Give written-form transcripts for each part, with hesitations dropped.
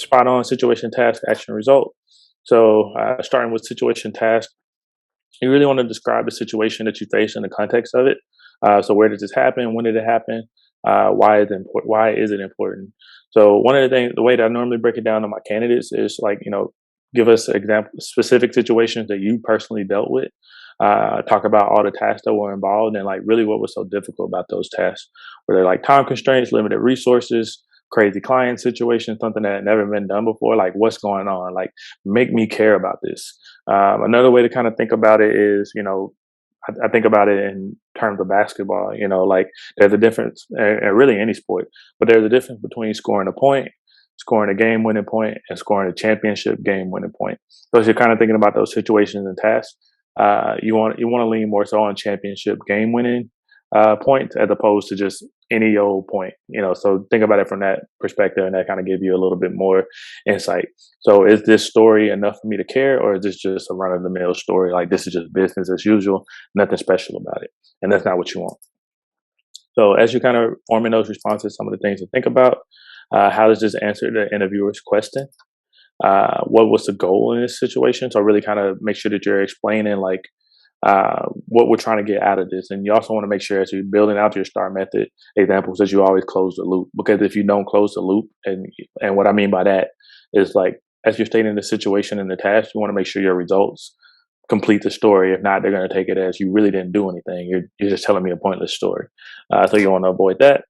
spot on, situation, task, action, result. So starting with situation, task, you really want to describe the situation that you face in the context of it. So where did this happen? When did it happen? Why is it important? Why is it important? So one of the things, the way that I normally break it down to my candidates is like, give us example, specific situations that you personally dealt with. Talk about all the tasks that were involved and like really what was so difficult about those tasks. Were they like time constraints, limited resources, crazy client situation, something that had never been done before? Like what's going on? Like make me care about this. Another way to kind of think about it is, I think about it in terms of basketball. Like there's a difference, and really any sport, but there's a difference between scoring a point, scoring a game-winning point, and scoring a championship game-winning point. So as you're kind of thinking about those situations and tasks, you want to lean more so on championship game-winning points as opposed to just any old point. So think about it from that perspective, and that kind of give you a little bit more insight. So is this story enough for me to care, or is this just a run-of-the-mill story? Like this is just business as usual, nothing special about it, and that's not what you want. So as you're kind of forming those responses, some of the things to think about: how does this answer the interviewer's question? What was the goal in this situation? So really kind of make sure that you're explaining like what we're trying to get out of this. And you also want to make sure as you're building out your STAR method examples that you always close the loop, because if you don't close the loop, and what I mean by that is like as you're stating the situation and the task, you want to make sure your results complete the story. If not, they're going to take it as you really didn't do anything. You're just telling me a pointless story. So you want to avoid that.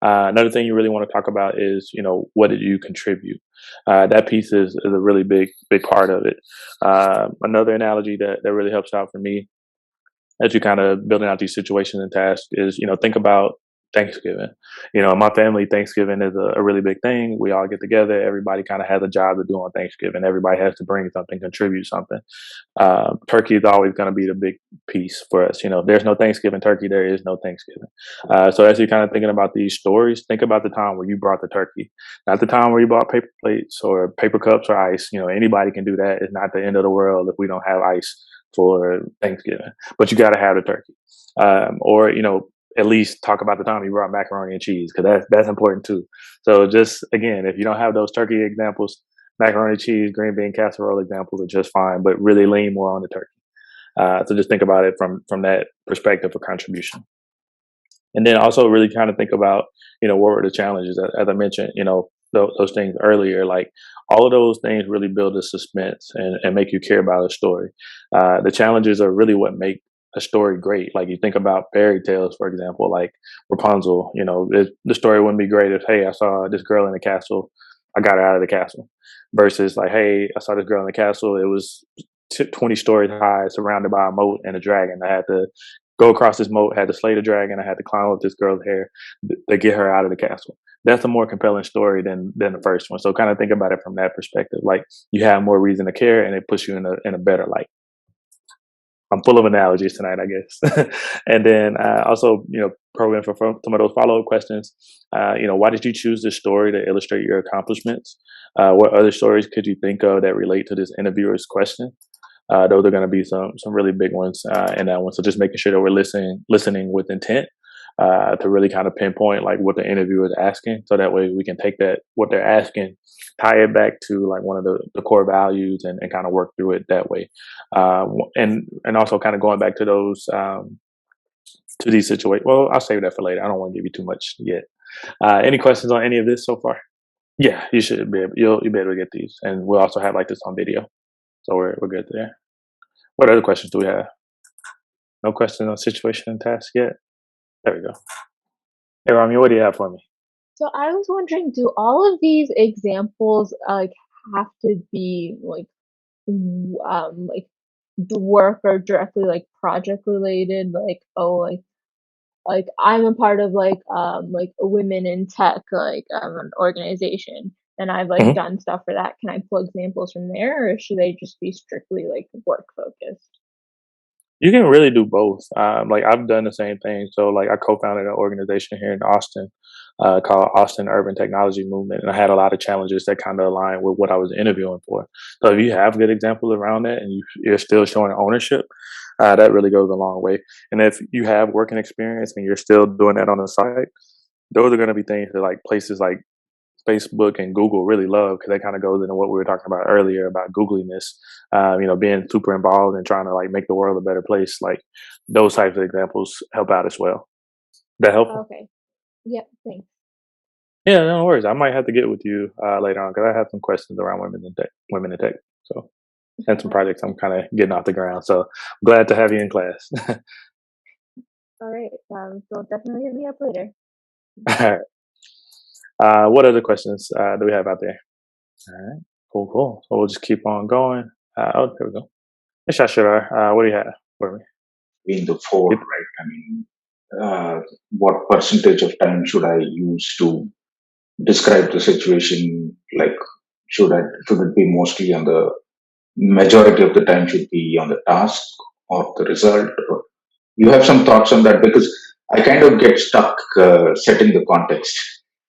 Another thing you really want to talk about is, what did you contribute? That piece is a really big part of it. Another analogy that really helps out for me as you kind of building out these situations and tasks is, think about Thanksgiving. In my family, Thanksgiving is a really big thing. We all get together. Everybody kind of has a job to do on Thanksgiving. Everybody has to bring something, contribute something. Turkey is always going to be the big piece for us. If there's no Thanksgiving turkey, there is no Thanksgiving. So as you're kind of thinking about these stories, think about the time where you brought the turkey, not the time where you bought paper plates or paper cups or ice. Anybody can do that. It's not the end of the world if we don't have ice for Thanksgiving, but you got to have the turkey. Or at least talk about the time you brought macaroni and cheese, because that's important too. So just again, if you don't have those turkey examples, macaroni, cheese, green bean casserole examples are just fine, but really lean more on the turkey. So just think about it from that perspective of contribution. And then also really kind of think about, what were the challenges? As I mentioned, those things earlier, like all of those things really build a suspense and make you care about a story. The challenges are really what make a story great. Like you think about fairy tales, for example, like Rapunzel, the story wouldn't be great if, hey, I saw this girl in the castle, I got her out of the castle, versus like, hey, I saw this girl in the castle, it was 20 stories high, surrounded by a moat and a dragon. I had to go across this moat, had to slay the dragon, I had to climb up this girl's hair to get her out of the castle. That's a more compelling story than the first one. So kind of think about it from that perspective. Like you have more reason to care, and it puts you in a better light. I'm full of analogies tonight, I guess. And then also, probing for some of those follow-up questions. Why did you choose this story to illustrate your accomplishments? What other stories could you think of that relate to this interviewer's question? Those are going to be some really big ones in that one. So just making sure that we're listening with intent to really kind of pinpoint like what the interviewer is asking, so that way we can take that what they're asking, tie it back to like one of the core values, and kind of work through it that way. And also kind of going back to those to these situations. Well, I'll save that for later. I don't want to give you too much yet. Any questions on any of this so far? Yeah, you should be able, you'll be able to get these, and we'll also have like this on video, so we're good there. What other questions do we have? No questions on situation and task yet. There we go. Hey, Rami, what do you have for me? So I was wondering, do all of these examples like have to be like the work or directly like project related? Like, oh, like I'm a part of like a women in tech like an organization, and I've like Mhm. done stuff for that. Can I pull examples from there, or should they just be strictly like work focused? You can really do both. Like I've done the same thing. So like I co-founded an organization here in Austin called Austin Urban Technology Movement, and I had a lot of challenges that kind of align with what I was interviewing for. So if you have good examples around that, and you're still showing ownership, that really goes a long way. And if you have working experience and you're still doing that on the side, those are going to be things that like places like Facebook and Google really love because that kind of goes into what we were talking about earlier about Googliness, being super involved and trying to like make the world a better place. Like those types of examples help out as well. That helpful? Okay. Yep. Thanks. Yeah, no worries. I might have to get with you later on because I have some questions around women in tech, women in tech. So, and some projects I'm kind of getting off the ground. So, glad to have you in class. All right. So definitely hit me up later. All right. What other questions do we have out there? All right. Cool, cool. So we'll just keep on going. There we go. Yes, Shashira, what do you have for me? In the four, Yep. right? I mean, uh, what percentage of time should I use to describe the situation? Like, should it be mostly on the majority of the time should be on the task or the result? Or you have some thoughts on that because I kind of get stuck setting the context.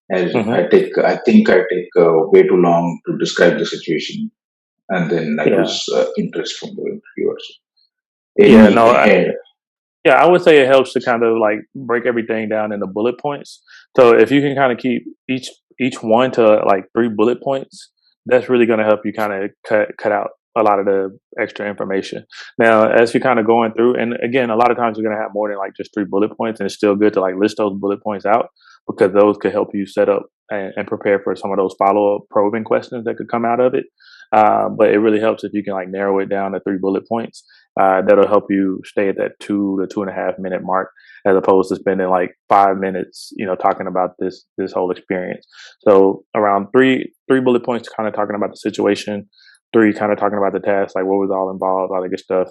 As Hmm. I think I take way too long to describe the situation, and then I Yeah. lose interest from the interviewers. Yeah. Any No. Yeah, I would say it helps to kind of like break everything down into bullet points. So if you can kind of keep each one to like 3 bullet points, that's really going to help you kind of cut out a lot of the extra information. Now, as you're kind of going through, and again, a lot of times you're going to have more than like just 3 bullet points, and it's still good to like list those bullet points out because those could help you set up and prepare for some of those follow up probing questions that could come out of it. But it really helps if you can like narrow it down to 3 bullet points. That'll help you stay at that 2 to 2.5 minute mark as opposed to spending like 5 minutes, talking about this whole experience. So around three bullet points, kind of talking about the situation. 3 kind of talking about the task, like what was all involved, all that good stuff.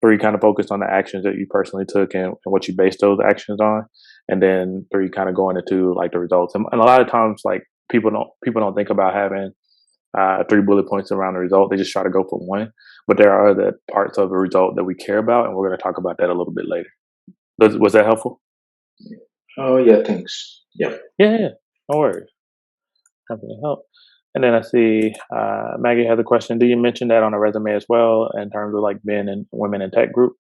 3 kind of focused on the actions that you personally took and what you based those actions on, and then 3 kind of going into like the results. And a lot of times, like people don't think about having 3 bullet points around the result. They just try to go for one. But there are other parts of the result that we care about, and we're going to talk about that a little bit later. Was that helpful? Oh yeah, thanks. Yeah. Yeah, yeah. No worries. Happy to help. And then I see Maggie has a question. Do you mention that on a resume as well in terms of like being in women in tech group?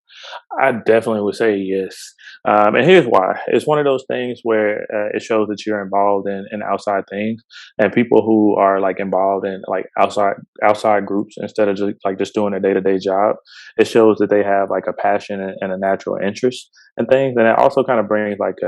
I definitely would say yes. And here's why. It's one of those things where it shows that you're involved in outside things and people who are like involved in like outside groups instead of just doing a day-to-day job. It shows that they have like a passion and a natural interest in things. And it also kind of brings like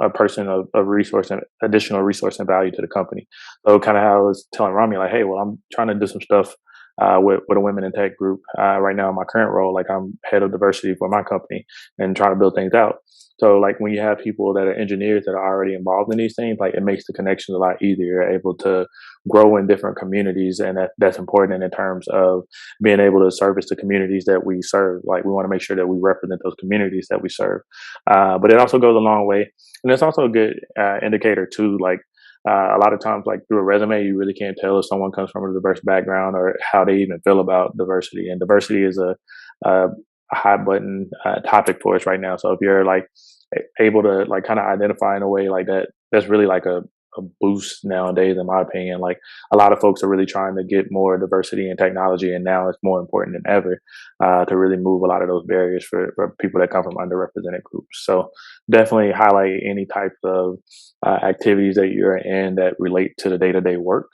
a person of resource and additional resource and value to the company. So kind of how I was telling Rami, like, hey, well, I'm trying to do some stuff with a women in tech group right now in my current role. Like I'm head of diversity for my company and trying to build things out. So like when you have people that are engineers that are already involved in these things, like it makes the connections a lot easier. You're able to grow in different communities, and that's important in terms of being able to service the communities that we serve. Like we want to make sure that we represent those communities that we serve. But it also goes a long way, and it's also a good indicator too. Like a lot of times, like through a resume, you really can't tell if someone comes from a diverse background or how they even feel about diversity. And diversity is a hot button topic for us right now. So if you're like able to like kind of identify in a way like that, that's really like a boost nowadays, in my opinion. Like a lot of folks are really trying to get more diversity in technology, and now it's more important than ever to really move a lot of those barriers for people that come from underrepresented groups. So definitely highlight any types of activities that you're in that relate to the day-to-day work.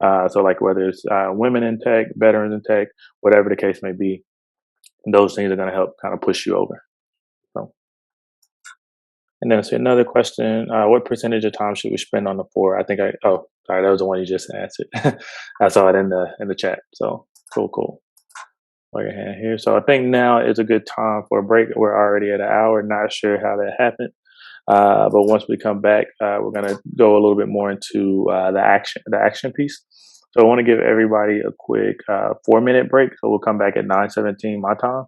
So like whether it's women in tech, veterans in tech, whatever the case may be, those things are going to help kind of push you over. So, and then I see another question: what percentage of time should we spend on the four? I think oh, sorry, that was the one you just answered. I saw it in the chat. So cool, cool. Lower your hand here. So I think now is a good time for a break. We're already at an hour. Not sure how that happened. But once we come back, we're going to go a little bit more into the action piece. So I want to give everybody a quick 4 minute break. So we'll come back at 9:17 my time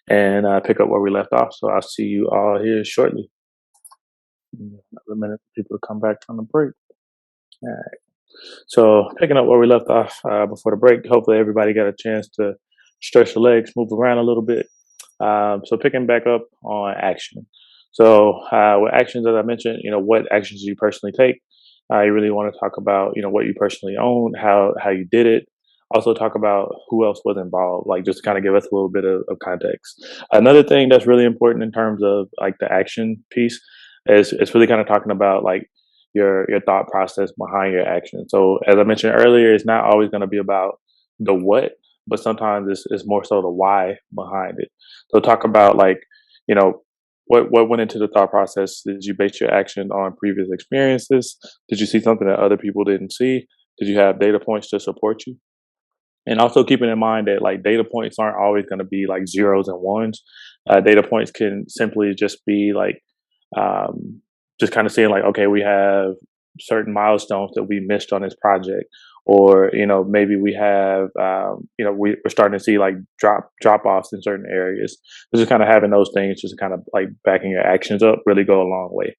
and pick up where we left off. So I'll see you all here shortly. Another minute for people to come back from the break. All right. So picking up where we left off before the break, hopefully everybody got a chance to stretch the legs, move around a little bit. So picking back up on action. So with actions, as I mentioned, what actions do you personally take? You really want to talk about, what you personally own, how you did it. Also talk about who else was involved, like just to kind of give us a little bit of context. Another thing that's really important in terms of like the action piece is it's really kind of talking about like your thought process behind your action. So as I mentioned earlier, it's not always going to be about the what, but sometimes it's more so the why behind it. So talk about like, you know, what went into the thought process? Did you base your action on previous experiences? Did you see something that other people didn't see? Did you have data points to support you? And also keeping in mind that like data points aren't always going to be like zeros and ones. Data points can simply just be like um, just kind of saying like, okay, we have certain milestones that we missed on this project, or maybe we have we're starting to see like drop offs in certain areas. So just kind of having those things, just kind of like backing your actions up, really go a long way.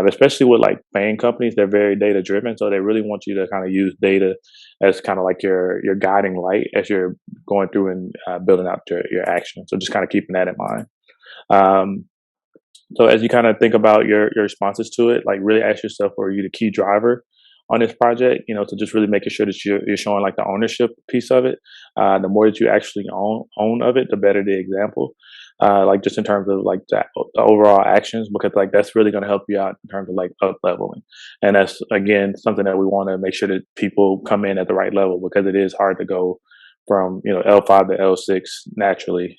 Especially with like FANG companies, they're very data driven, so they really want you to kind of use data as kind of like your guiding light as you're going through and building out your action. So just kind of keeping that in mind. Um, so as you kind of think about your responses to it, like really ask yourself, are you the key driver on this project? So just really making sure that you're showing like the ownership piece of it. The more that you actually own of it, the better the example. Like just in terms of like the overall actions, because like that's really going to help you out in terms of like up leveling. And that's again something that we want to make sure that people come in at the right level, because it is hard to go from L5 to L6 naturally.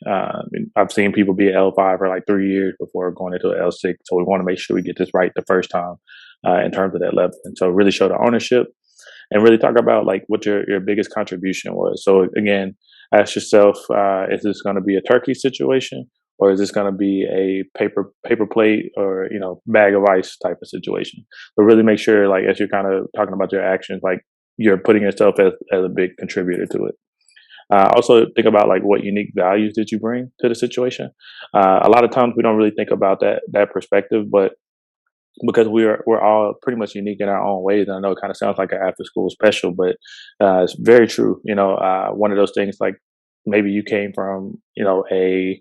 I've seen people be at L5 for like 3 years before going into an L6. So we want to make sure we get this right the first time in terms of that level. And so really show the ownership and really talk about like what your biggest contribution was. So again, ask yourself, is this going to be a turkey situation, or is this going to be a paper plate or bag of ice type of situation? But really make sure, like as you're kind of talking about your actions, like you're putting yourself as a big contributor to it. Also think about like what unique values did you bring to the situation. A lot of times we don't really think about that perspective, but because we're all pretty much unique in our own ways. And I know it kind of sounds like an after school special, but it's very true. One of those things, like maybe you came from a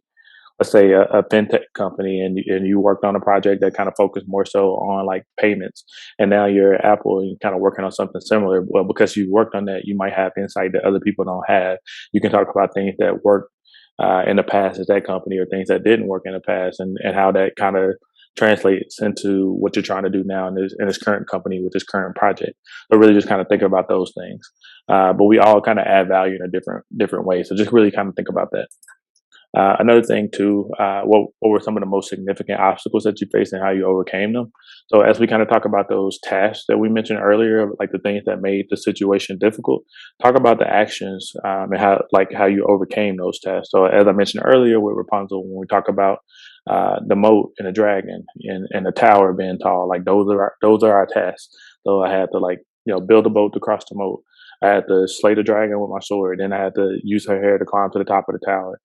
let's say a fintech company, and you worked on a project that kind of focused more so on like payments, and now you're at Apple and you're kind of working on something similar. Well, because you worked on that, you might have insight that other people don't have. You can talk about things that worked in the past at that company, or things that didn't work in the past, and how that kind of translates into what you're trying to do now in this current company with this current project. So really just kind of think about those things. But we all kind of add value in a different way. So just really kind of think about that. Another thing too, what were some of the most significant obstacles that you faced and how you overcame them? So as we kind of talk about those tasks that we mentioned earlier, like the things that made the situation difficult, talk about the actions and how you overcame those tasks. So as I mentioned earlier with Rapunzel, when we talk about the moat and the dragon and the tower being tall, like those are our tasks. So I had to like build a boat to cross the moat. I had to slay the dragon with my sword. Then I had to use her hair to climb to the top of the tower.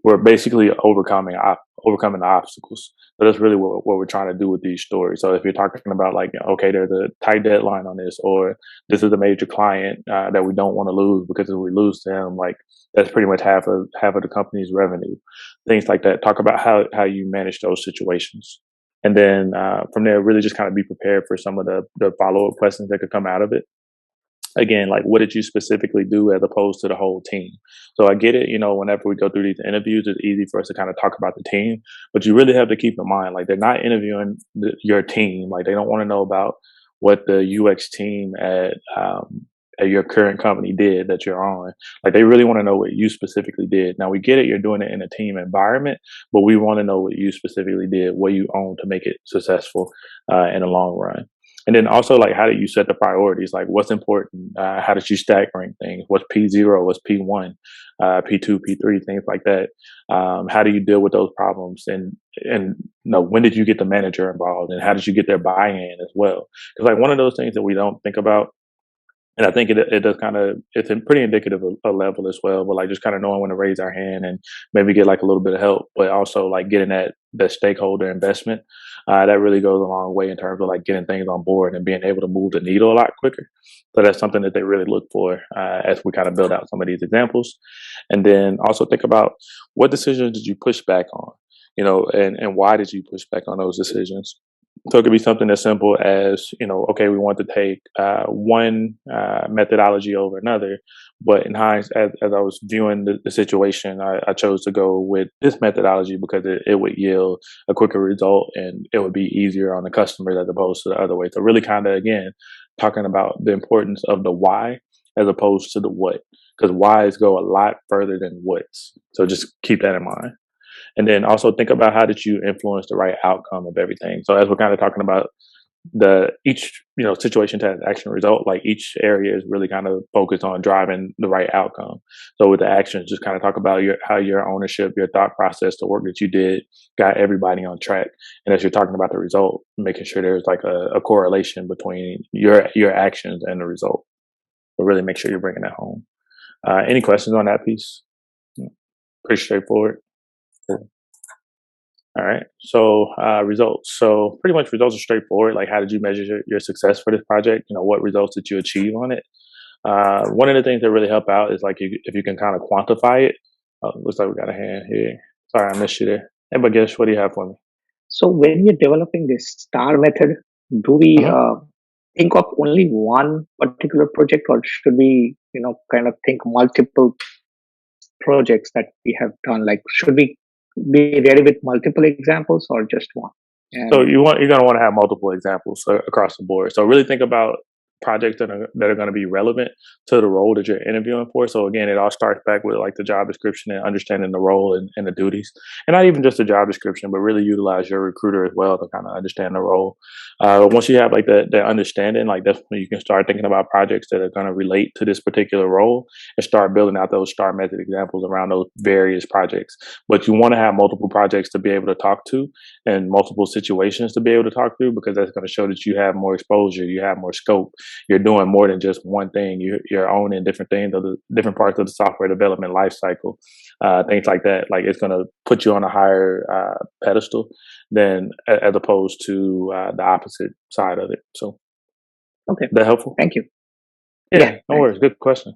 We're basically overcoming the obstacles. So that's really what we're trying to do with these stories. So if you're talking about like, okay, there's a tight deadline on this, or this is a major client that we don't want to lose, because if we lose them, like that's pretty much half of the company's revenue. Things like that. Talk about how you manage those situations. And then from there, really just kind of be prepared for some of the follow up questions that could come out of it. Again, like what did you specifically do as opposed to the whole team? So I get it, whenever we go through these interviews, it's easy for us to kind of talk about the team, but you really have to keep in mind, like they're not interviewing your team. Like they don't want to know about what the UX team at your current company did that you're on. Like they really want to know what you specifically did. Now we get it, you're doing it in a team environment, but we want to know what you specifically did, what you own to make it successful in the long run. And then also, like, how do you set the priorities? Like, what's important? How did you stack rank things? What's P0? What's P1? P2, P3, things like that. How do you deal with those problems? And when did you get the manager involved? And how did you get their buy-in as well? Because like one of those things that we don't think about, and I think it does kind of, it's pretty indicative of a level as well, but like just kind of knowing when to raise our hand and maybe get like a little bit of help, but also like getting that stakeholder investment. That really goes a long way in terms of like getting things on board and being able to move the needle a lot quicker. So that's something that they really look for as we kind of build out some of these examples. And then also think about what decisions did you push back on, and why did you push back on those decisions? So it could be something as simple as, okay, we want to take one methodology over another, but in hindsight, as I was viewing the situation, I chose to go with this methodology because it would yield a quicker result and it would be easier on the customers as opposed to the other way. So really kind of, again, talking about the importance of the why as opposed to the what, because whys go a lot further than what's. So just keep that in mind. And then also think about how did you influence the right outcome of everything. So as we're kind of talking about the each situation, task, action, result, like each area is really kind of focused on driving the right outcome. So with the actions, just kind of talk about how your ownership, your thought process, the work that you did got everybody on track. And as you're talking about the result, making sure there's like a correlation between your actions and the result. But really make sure you're bringing that home. Any questions on that piece? Pretty straightforward. Cool. All right. So results. So pretty much results are straightforward. Like, how did you measure your success for this project? What results did you achieve on it? One of the things that really help out is like if you can kind of quantify it. Oh, looks like we got a hand here. Sorry, I missed you there. Hey, but guess what do you have for me? So when we're developing this star method, do we Mhm. think of only one particular project, or should we, kind of think multiple projects that we have done? Like, should we be ready with multiple examples or just one? So And you're going to want to have multiple examples across the board. So really think about projects that are going to be relevant to the role that you're interviewing for. So again, it all starts back with like the job description and understanding the role and the duties, and not even just the job description, but really utilize your recruiter as well to kind of understand the role. Once you have like the understanding, like that's when you can start thinking about projects that are going to relate to this particular role and start building out those STAR method examples around those various projects. But you want to have multiple projects to be able to talk to and multiple situations to be able to talk through, because that's going to show that you have more exposure, you have more scope, you're doing more than just one thing, you're owning different things of the different parts of the software development life cycle, things like that. Like, it's going to put you on a higher pedestal than as opposed to the opposite side of it. So okay, that helpful? thank you. Yeah, Yeah, no worries. Good question.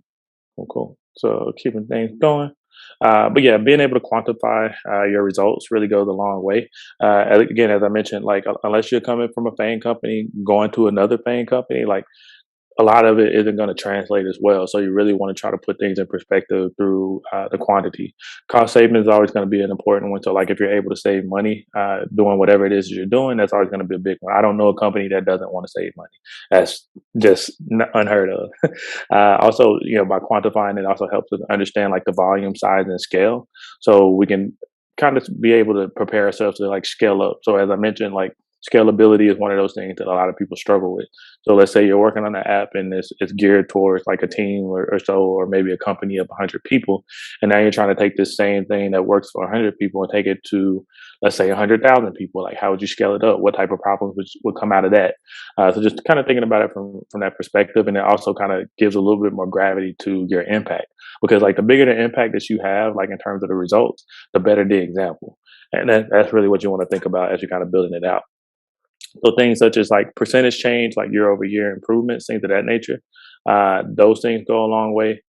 Cool. So keeping things going. But yeah, being able to quantify your results really goes a long way. Again, as I mentioned, like unless you're coming from a FANG company, going to another FANG company, like a lot of it isn't going to translate as well. So you really want to try to put things in perspective through the quantity. Cost saving is always going to be an important one. So like if you're able to save money doing whatever it is you're doing, that's always going to be a big one. I don't know a company that doesn't want to save money. That's just unheard of. Also, by quantifying it also helps us understand like the volume, size, and scale. So we can kind of be able to prepare ourselves to like scale up. So as I mentioned, like scalability is one of those things that a lot of people struggle with. So let's say you're working on an app and it's geared towards like a team or so, or maybe a company of 100 people. And now you're trying to take this same thing that works for 100 people and take it to, let's say, 100,000 people. Like, how would you scale it up? What type of problems would come out of that? So just kind of thinking about it from that perspective. And it also kind of gives a little bit more gravity to your impact, because like the bigger the impact that you have, like in terms of the results, the better the example. And that's really what you want to think about as you're kind of building it out. So things such as like percentage change, like year over year improvements, things of that nature, those things go a long way.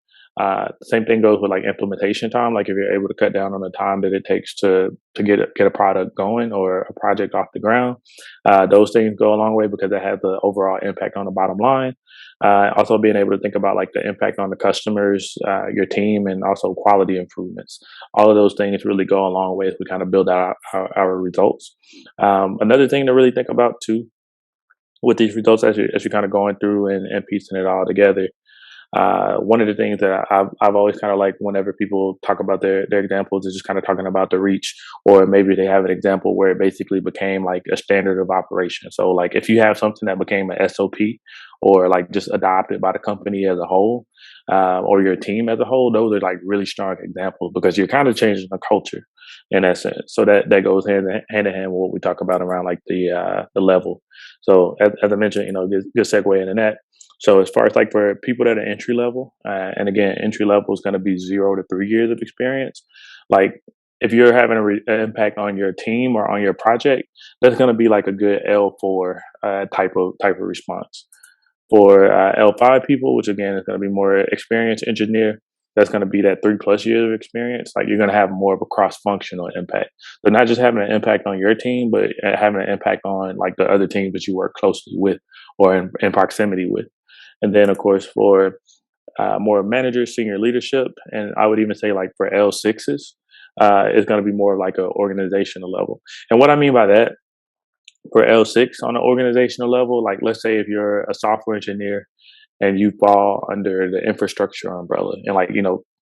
Same thing goes with like implementation time. Like if you're able to cut down on the time that it takes to get a product going or a project off the ground, those things go a long way because they have the overall impact on the bottom line. Also being able to think about like the impact on the customers, your team, and also quality improvements. All of those things really go a long way as we kind of build out our results. Another thing to really think about too with these results as you're kind of going through and piecing it all together. One of the things that I've always kind of like whenever people talk about their examples is just kind of talking about the reach, or maybe they have an example where it basically became like a standard of operation. So like if you have something that became an SOP or like just adopted by the company as a whole, or your team as a whole, those are like really strong examples because you're kind of changing the culture in that sense. So that goes hand in hand with what we talk about around like the level. So as I mentioned, good segue into that. So as far as like for people that are entry level, and again, entry level is going to be 0 to 3 years of experience. Like if you're having an impact on your team or on your project, that's going to be like a good L4 type of response. For L5 people, which again is going to be more experienced engineer, that's going to be that 3+ years of experience, like you're going to have more of a cross-functional impact. So not just having an impact on your team, but having an impact on like the other teams that you work closely with or in proximity with. And then, of course, for more managers, senior leadership, and I would even say like for L6s, it's going to be more of like an organizational level. And what I mean by that, for L6 on an organizational level, like let's say if you're a software engineer and you fall under the infrastructure umbrella, and like,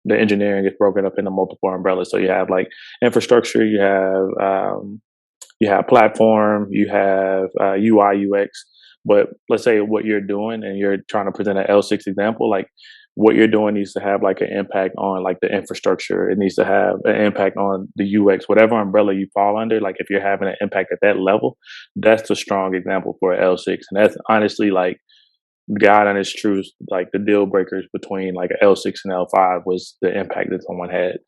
the engineering is broken up into multiple umbrellas. So you have like infrastructure, you have platform, you have UI, UX. But let's say what you're doing and you're trying to present an L6 example, like what you're doing needs to have like an impact on like the infrastructure. It needs to have an impact on the UX, whatever umbrella you fall under. Like if you're having an impact at that level, that's a strong example for L6. And that's honestly like God and His truth, like the deal breakers between like L6 and L5 was the impact that someone had.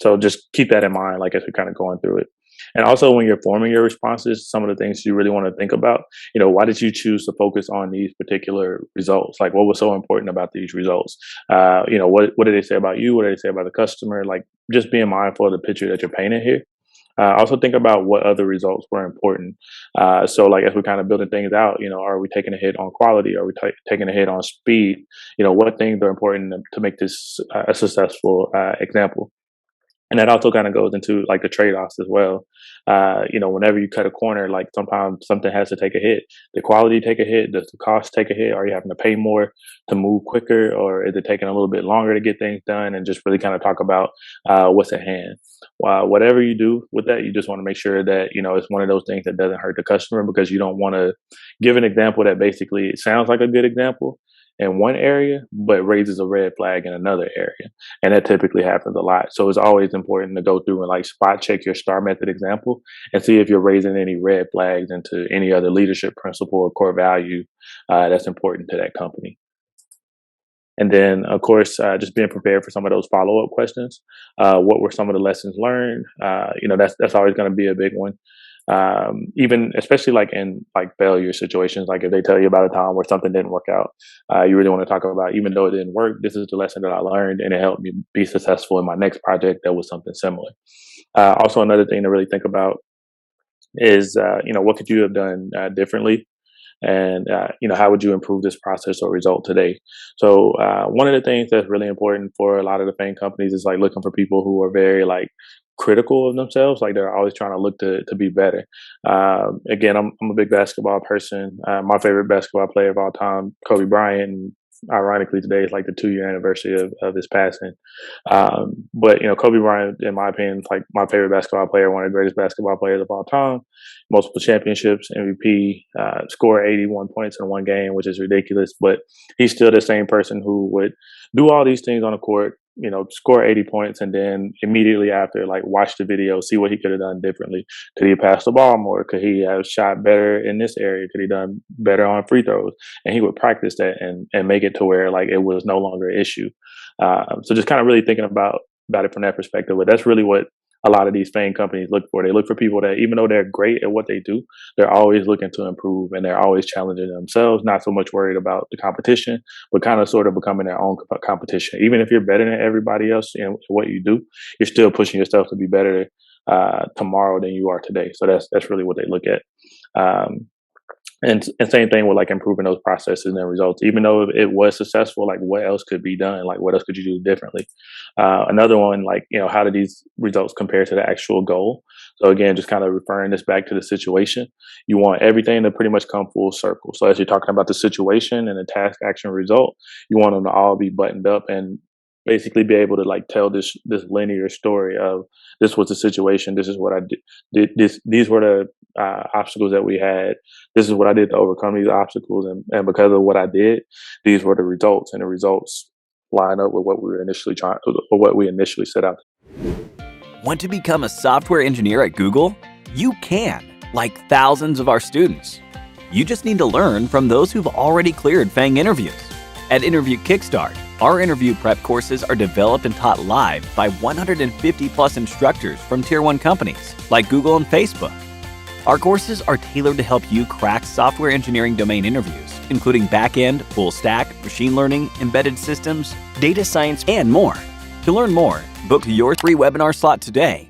So just keep that in mind, like as we're kind of going through it. And also when you're forming your responses, some of the things you really want to think about, why did you choose to focus on these particular results? Like what was so important about these results? What did they say about you? What did they say about the customer? Like just being mindful of the picture that you're painting here. Also think about what other results were important. So like as we're kind of building things out, are we taking a hit on quality? Are we taking a hit on speed? What things are important to make this a successful example? And that also kind of goes into like the trade-offs as well. Whenever you cut a corner, like sometimes something has to take a hit. The quality take a hit? Does the cost take a hit? Are you having to pay more to move quicker? Or is it taking a little bit longer to get things done? And just really kind of talk about what's at hand. Whatever you do with that, you just want to make sure that, it's one of those things that doesn't hurt the customer, because you don't want to give an example that basically sounds like a good example in one area, but raises a red flag in another area. And that typically happens a lot. So it's always important to go through and like spot check your STAR method example and see if you're raising any red flags into any other leadership principle or core value that's important to that company. And then, of course, just being prepared for some of those follow-up questions. What were some of the lessons learned? That's always going to be a big one. Even especially like in like failure situations, like if they tell you about a time where something didn't work out, you really want to talk about, even though it didn't work, this is the lesson that I learned and it helped me be successful in my next project that was something similar. Also, another thing to really think about is, what could you have done differently? And, how would you improve this process or result today? So one of the things that's really important for a lot of the FANG companies is like looking for people who are very like critical of themselves. Like they're always trying to look to be better. Again, I'm a big basketball person. My favorite basketball player of all time, Kobe Bryant. And ironically, today is like the 2-year anniversary of his passing. But Kobe Bryant, in my opinion, is like my favorite basketball player, one of the greatest basketball players of all time. Multiple championships, MVP, scored 81 points in one game, which is ridiculous. But he's still the same person who would do all these things on the court, score 80 points, and then immediately after, like, watch the video, see what he could have done differently. Could he have passed the ball more? Could he have shot better in this area? Could he done better on free throws? And he would practice that and make it to where, like, it was no longer an issue. So just kind of really thinking about it from that perspective. But that's really what a lot of these FANG companies look for. They look for people that, even though they're great at what they do, they're always looking to improve, and they're always challenging themselves, not so much worried about the competition, but kind of sort of becoming their own competition. Even if you're better than everybody else in what you do, you're still pushing yourself to be better tomorrow than you are today. So that's really what they look at. And same thing with like improving those processes and results. Even though it was successful, like what else could be done? Like what else could you do differently? Another one, like, how do these results compare to the actual goal? So again, just kind of referring this back to the situation, you want everything to pretty much come full circle. So as you're talking about the situation and the task, action, result, you want them to all be buttoned up and basically be able to like tell this linear story of, this was the situation, this is what I did, these were the obstacles that we had, this is what I did to overcome these obstacles, and because of what I did, these were the results, and the results line up with what we initially set out. Want to become a software engineer at Google? You can, like thousands of our students. You just need to learn from those who've already cleared FANG interviews. At Interview Kickstart, our interview prep courses are developed and taught live by 150 plus instructors from Tier 1 companies like Google and Facebook. Our courses are tailored to help you crack software engineering domain interviews, including back-end, full-stack, machine learning, embedded systems, data science, and more. To learn more, book your free webinar slot today